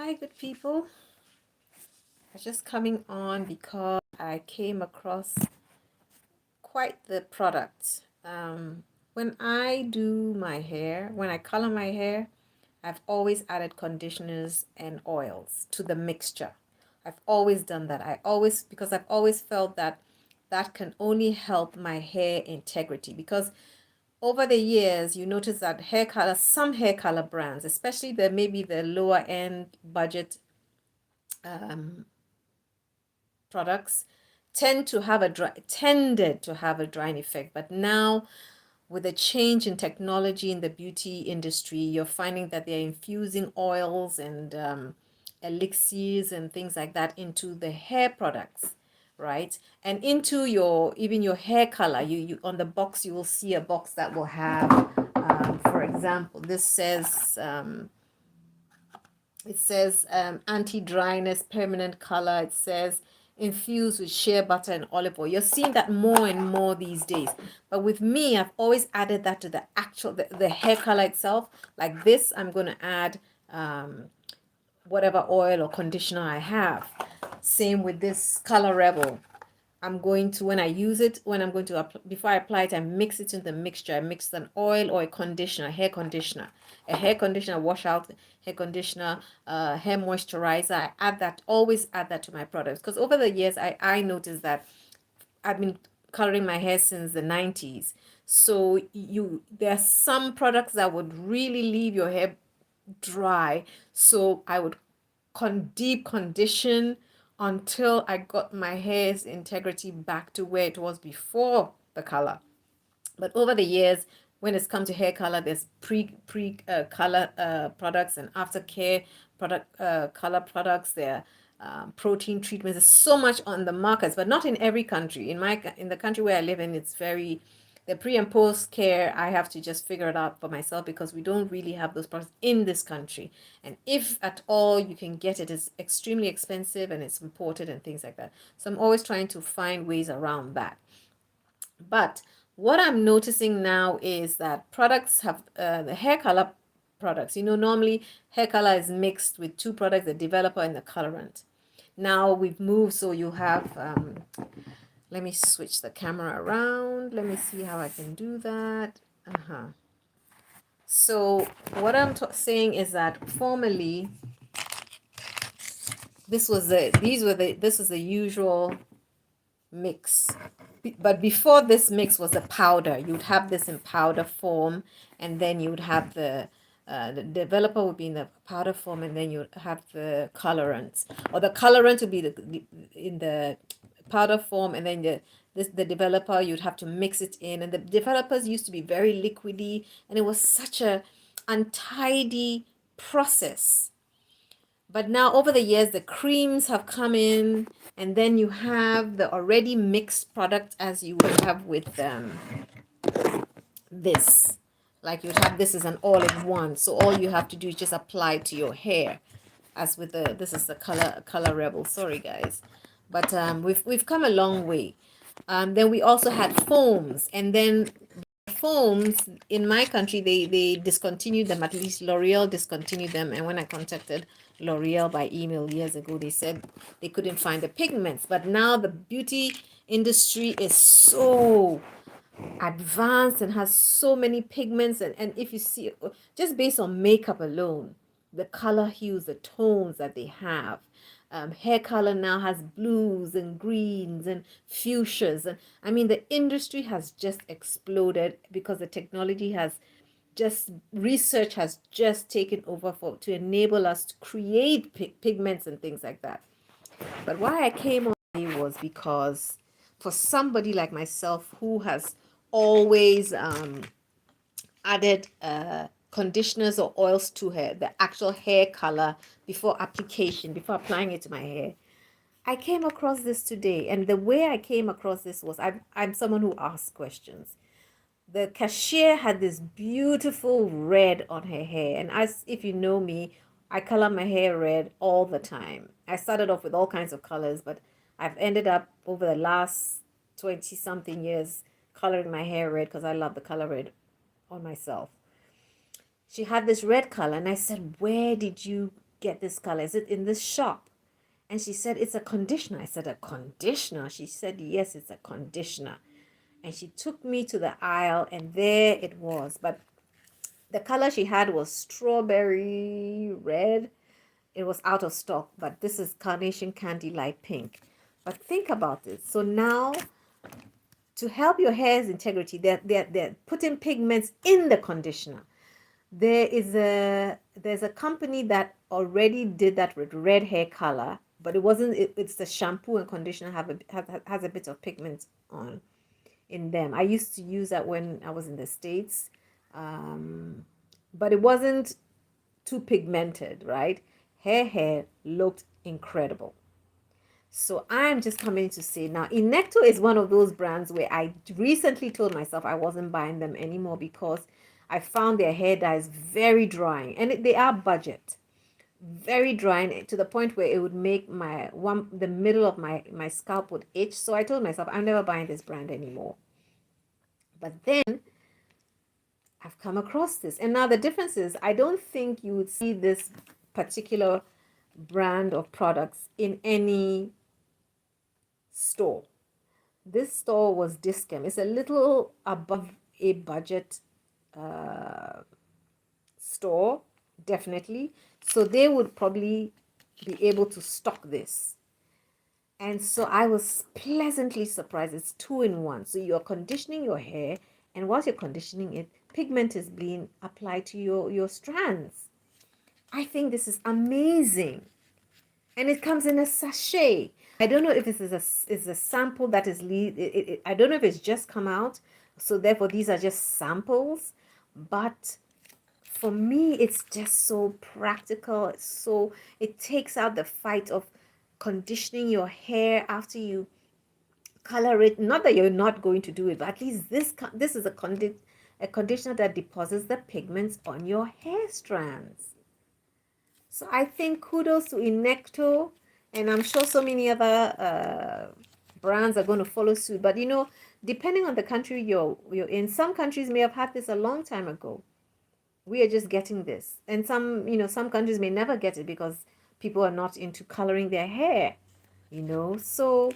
Hi, good people. I'm just coming on because I came across quite the product. When I do my hair, when I color my hair, I've always added conditioners and oils to the mixture. I've always done that. Because I've always felt that that can only help my hair integrity. Because over the years, you notice that some hair color brands, especially maybe the lower end budget um, products tended to have a drying effect. But now with the change in technology in the beauty industry, you're finding that they're infusing oils and elixirs and things like that into the hair products, right? And into even your hair color. You on the box, you will see a box that will have, for example, it says anti-dryness, permanent color. It says infused with shea butter and olive oil. You're seeing that more and more these days. But with me, I've always added that to the hair color itself. Like this, I'm going to add whatever oil or conditioner I have. Same with this Color Rebel. When I use it, before I apply it, I mix it in the mixture. I mix an oil or a conditioner, a hair conditioner, wash out, hair conditioner, hair moisturizer. I always add that to my products. Because over the years, I noticed that I've been coloring my hair since the 90s. So there are some products that would really leave your hair dry. So I would deep condition until I got my hair's integrity back to where it was before the color. But over the years, when it's come to hair color, there's pre color products and aftercare color products. There protein treatments. There's so much on the markets, but not in every country. In the country where I live in, it's very the pre and post care. I have to just figure it out for myself because we don't really have those products in this country. And if at all you can get it, it's extremely expensive and it's imported and things like that. So I'm always trying to find ways around that. But what I'm noticing now is that products have the hair color products. Normally hair color is mixed with two products, the developer and the colorant. Now we've moved, so you have, let me switch the camera around. Let me see how I can do that. So what I'm saying is that formerly, this was the usual mix. But before this mix was a powder, you'd have this in powder form, and then you would have the developer would be in the powder form, and then you would have the colorants, or the colorant would be in the powder form, and then the developer, you'd have to mix it in. And the developers used to be very liquidy, and it was such a untidy process. But now over the years, the creams have come in, and then you have the already mixed product as you would have with this. Like you'd have this as an all-in-one. So all you have to do is just apply it to your hair. As with this is the color Rebel. Sorry guys. But we've come a long way. Then we also had foams, and then foams in my country, they discontinued them. At least L'Oreal discontinued them. And when I contacted L'Oreal by email years ago, they said they couldn't find the pigments. But now the beauty industry is so advanced and has so many pigments, and if you see, just based on makeup alone, the color hues, the tones that they have, hair color now has blues and greens and fuchsias. And I mean, the industry has just exploded because the technology has research has just taken over to enable us to create pigments and things like that. But why I came on was because for somebody like myself who has always added conditioners or oils to the actual hair color before applying it to my hair, I came across this today. And the way I came across this was I'm someone who asks questions. The cashier had this beautiful red on her hair. And as if you know me, I color my hair red all the time. I started off with all kinds of colors, but I've ended up over the last 20 something years coloring my hair red because I love the color red on myself. She had this red color, and I said, where did you get this color? Is it in this shop? And she said, it's a conditioner. I said, a conditioner? She said, yes, it's a conditioner. And she took me to the aisle, and there it was. But the color she had was strawberry red. It was out of stock, but this is Carnation Candy Light Pink. But think about it. So now, to help your hair's integrity, they're putting pigments in the conditioner. There's a company that already did that with red hair color, but it's the shampoo and conditioner has a bit of pigment on in them. I used to use that when I was in the States, but it wasn't too pigmented, right? Hair looked incredible. So I'm just coming to say now, Inecto is one of those brands where I recently told myself I wasn't buying them anymore because I found their hair dyes very drying, and they are budget, very drying to the point where it would make the middle of my scalp would itch. So I told myself I'm never buying this brand anymore. But then I've come across this, and now the difference is I don't think you would see this particular brand of products in any store. This store was Discount. It's a little above a budget store, definitely. So they would probably be able to stock this. And so I was pleasantly surprised. It's 2 in 1. So you're conditioning your hair, and whilst you're conditioning it, pigment is being applied to your strands. I think this is amazing. And it comes in a sachet. I don't know if this is a sample that is I don't know if it's just come out, so therefore these are just samples. But for me, it's just so practical. It takes out the fight of conditioning your hair after you color it. Not that you're not going to do it, but at least this is a conditioner that deposits the pigments on your hair strands. So I think kudos to Inecto, and I'm sure so many other brands are going to follow suit. But depending on the country you're in, some countries may have had this a long time ago. We are just getting this, and some countries may never get it because people are not into coloring their hair. So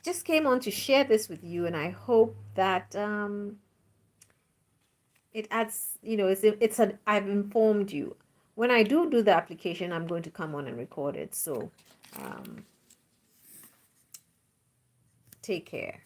just came on to share this with you, and I hope that it adds. I've informed you. When I do the application, I'm going to come on and record it. So take care.